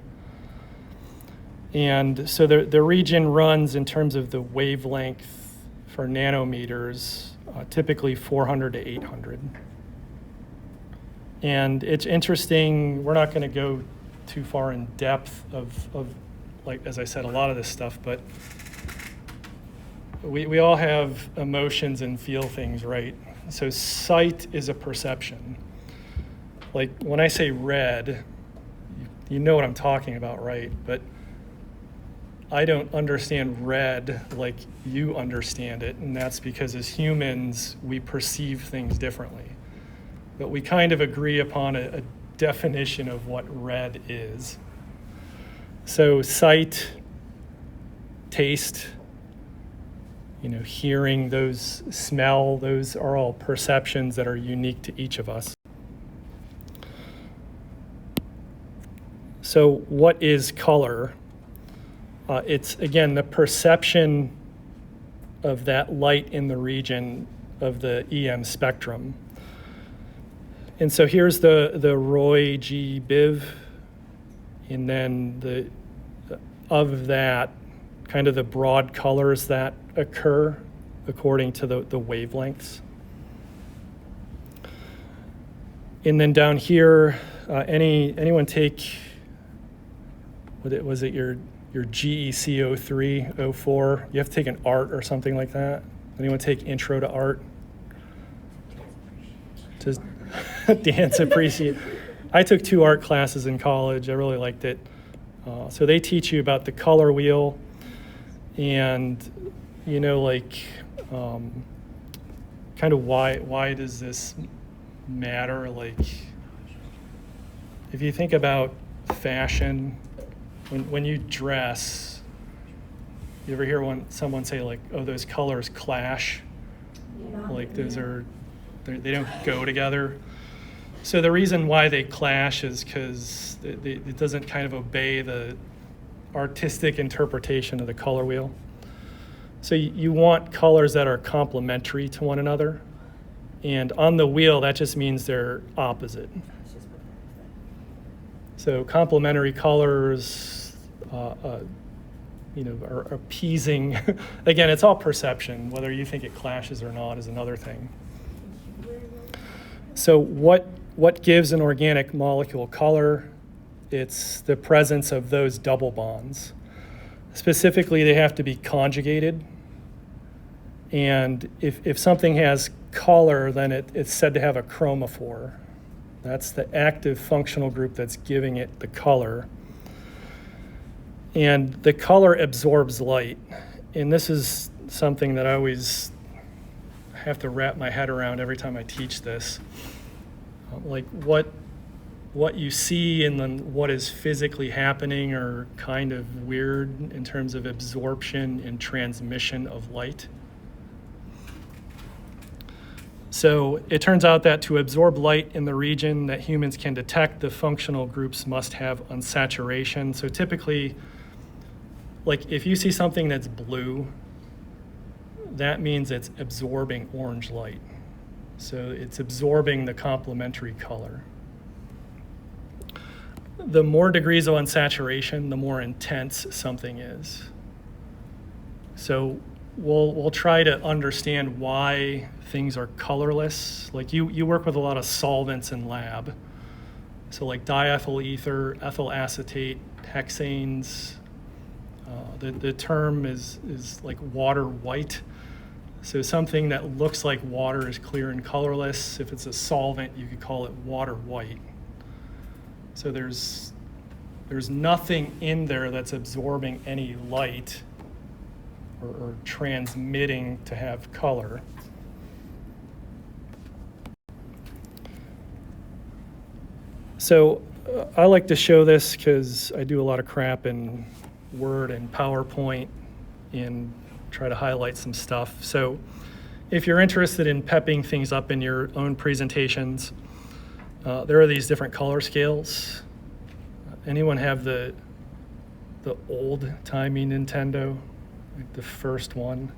And so the region runs in terms of the wavelength for nanometers, typically 400 to 800. And it's interesting, we're not going to go too far in depth of, like, as I said, a lot of this stuff, but we all have emotions and feel things, right? So sight is a perception. Like when I say red, you know what I'm talking about, right? But I don't understand red like you understand it, and that's because as humans, we perceive things differently. But we kind of agree upon a definition of what red is. So sight, taste, you know, hearing, those smell, those are all perceptions that are unique to each of us. So what is color? It's, again, the perception of that light in the region of the EM spectrum. And so here's the Roy G. Biv, and then of that, kind of the broad colors that occur according to the wavelengths. And then down here, anyone take, was it your GEC 03, 04? You have to take an art or something like that. Anyone take intro to art? Just dance appreciate. I took 2 art classes in college. I really liked it. So they teach you about the color wheel and, you know, like kind of why does this matter? Like if you think about fashion, when you dress, you ever hear someone say like, oh, those colors clash? Like those are, they don't go together. So the reason why they clash is because it doesn't kind of obey the artistic interpretation of the color wheel. So you want colors that are complementary to one another. And on the wheel, that just means they're opposite. So complementary colors, are appeasing. Again, it's all perception. Whether you think it clashes or not is another thing. So what gives an organic molecule color? It's the presence of those double bonds. Specifically, they have to be conjugated. And if something has color, then it's said to have a chromophore. That's the active functional group that's giving it the color. And the color absorbs light. And this is something that I always have to wrap my head around every time I teach this. Like what you see and then what is physically happening are kind of weird in terms of absorption and transmission of light. So it turns out that to absorb light in the region that humans can detect, the functional groups must have unsaturation. So typically, like if you see something that's blue, that means it's absorbing orange light. So it's absorbing the complementary color. The more degrees of unsaturation, the more intense something is. So we'll try to understand why things are colorless. Like you work with a lot of solvents in lab. So like diethyl ether, ethyl acetate, hexanes. The term is like water white. So something that looks like water is clear and colorless. If it's a solvent, you could call it water white. So there's nothing in there that's absorbing any light or transmitting to have color. So I like to show this because I do a lot of crap in Word and PowerPoint and try to highlight some stuff. So if you're interested in pepping things up in your own presentations, there are these different color scales. Anyone have the old-timey Nintendo, like the first one?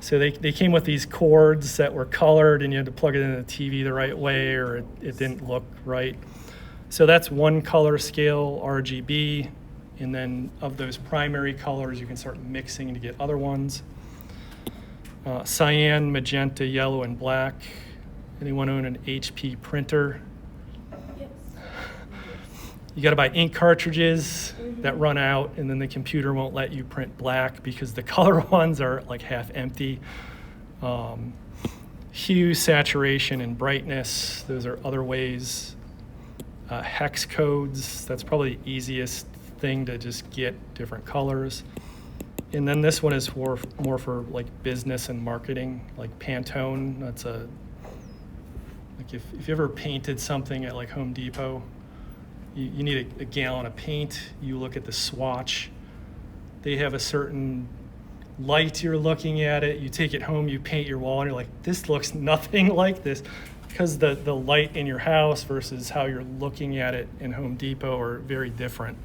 So they came with these cords that were colored, and you had to plug it into the TV the right way, or it didn't look right. So that's one color scale, RGB, and then of those primary colors, you can start mixing to get other ones. Cyan, magenta, yellow, and black. Anyone own an HP printer? Yes. You got to buy ink cartridges that run out, and then the computer won't let you print black because the color ones are like half empty. Hue, saturation, and brightness, those are other ways. Hex codes, that's probably the easiest thing to just get different colors. And then this one is more for like business and marketing, like Pantone. That's like if you ever painted something at like Home Depot, you need a gallon of paint. You look at the swatch. They have a certain light you're looking at it. You take it home, you paint your wall, and you're like, this looks nothing like this. Because the light in your house versus how you're looking at it in Home Depot are very different.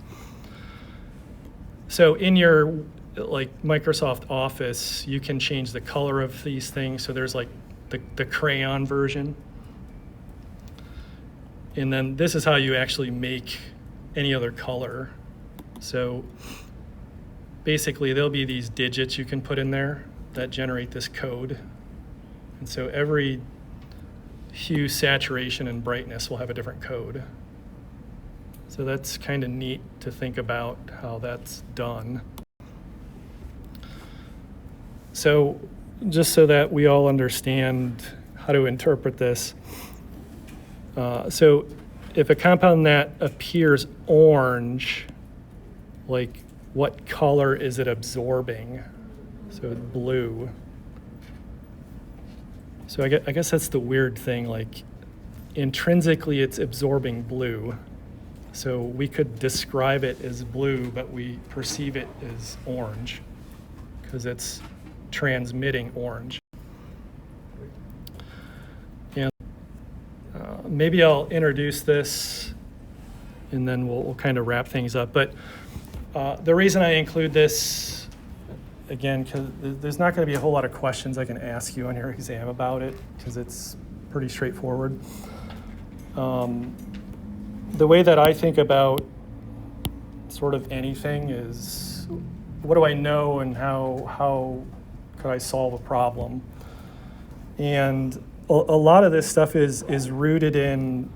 So in your like Microsoft Office, you can change the color of these things. So there's like the crayon version. And then this is how you actually make any other color. So basically there'll be these digits you can put in there that generate this code. And so every hue, saturation, and brightness will have a different code. So that's kind of neat to think about how that's done. So just so that we all understand how to interpret this. So if a compound that appears orange, like what color is it absorbing? So blue. So I guess that's the weird thing, like intrinsically it's absorbing blue. So we could describe it as blue, but we perceive it as orange because it's transmitting orange. And maybe I'll introduce this and then we'll kind of wrap things up. But the reason I include this again, because there's not going to be a whole lot of questions I can ask you on your exam about it, because it's pretty straightforward. The way that I think about sort of anything is, what do I know and how could I solve a problem? And a lot of this stuff is rooted in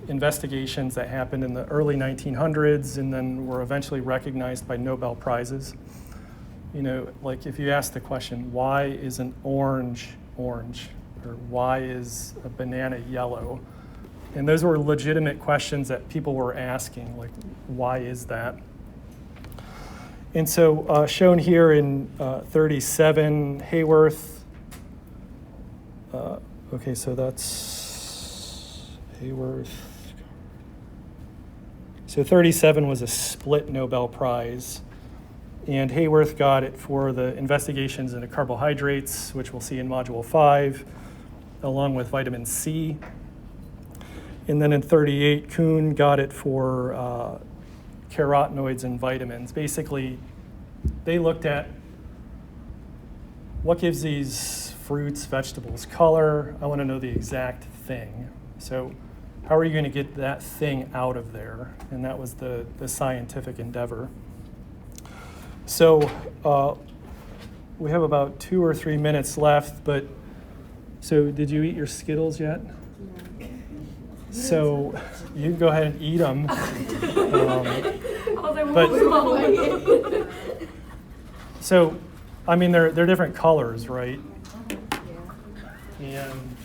investigations that happened in the early 1900s and then were eventually recognized by Nobel Prizes. You know, like if you ask the question, why is an orange orange? Or why is a banana yellow? And those were legitimate questions that people were asking, like, why is that? And so shown here in 37, Hayworth. Okay, so that's Hayworth. So 37 was a split Nobel Prize. And Hayworth got it for the investigations into carbohydrates, which we'll see in Module 5, along with vitamin C. And then in 38, Kuhn got it for carotenoids and vitamins. Basically, they looked at what gives these fruits, vegetables color. I want to know the exact thing. So how are you going to get that thing out of there? And that was the scientific endeavor. So we have about 2 or 3 minutes left, but so did you eat your Skittles yet? So you can go ahead and eat them. So, I mean, they're different colors, right? And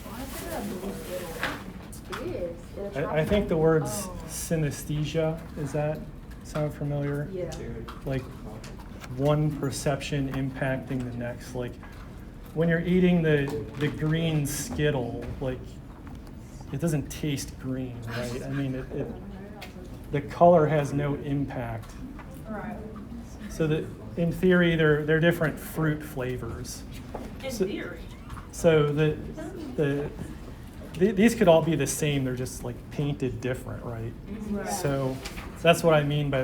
I think the words synesthesia, does that sound familiar? Yeah. Like one perception impacting the next. Like when you're eating the green Skittle, like it doesn't taste green, right? I mean, the color has no impact. Right. So that in theory, they're different fruit flavors. In theory. So these could all be the same. They're just like painted different, right? Right. So that's what I mean by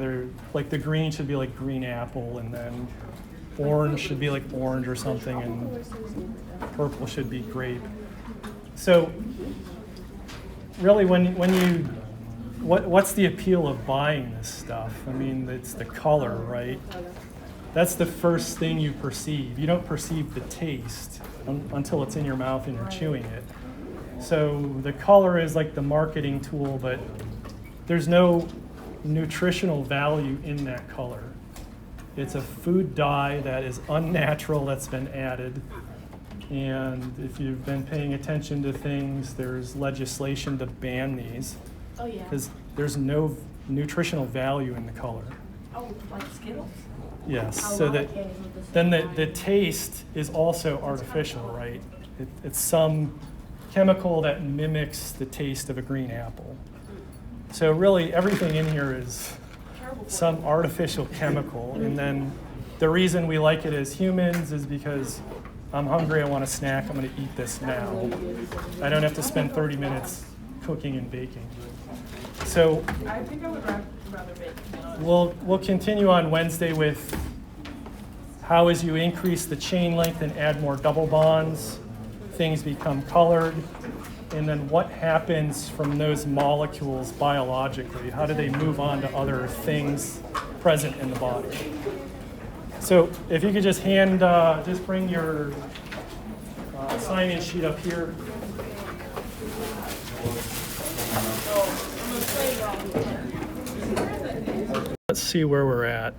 like the green should be like green apple, and then orange should be like orange or something, and purple should be grape. So really, what's the appeal of buying this stuff? I mean, it's the color, right? That's the first thing you perceive. You don't perceive the taste until it's in your mouth and you're chewing it. So the color is like the marketing tool, but there's no nutritional value in that color. It's a food dye that is unnatural that's been added. And if you've been paying attention to things, there's legislation to ban these. Oh, yeah. Because there's no nutritional value in the color. Oh, like Skittles? Yes, so that then the taste is also artificial, right? It's some chemical that mimics the taste of a green apple. So really everything in here is some artificial chemical. And then the reason we like it as humans is because I'm hungry, I want a snack, I'm going to eat this now. I don't have to spend 30 minutes cooking and baking. So I think I would rather bake. we'll continue on Wednesday with how as you increase the chain length and add more double bonds, things become colored, and then what happens from those molecules biologically? How do they move on to other things present in the body? So if you could just just bring your sign-in sheet up here. Let's see where we're at.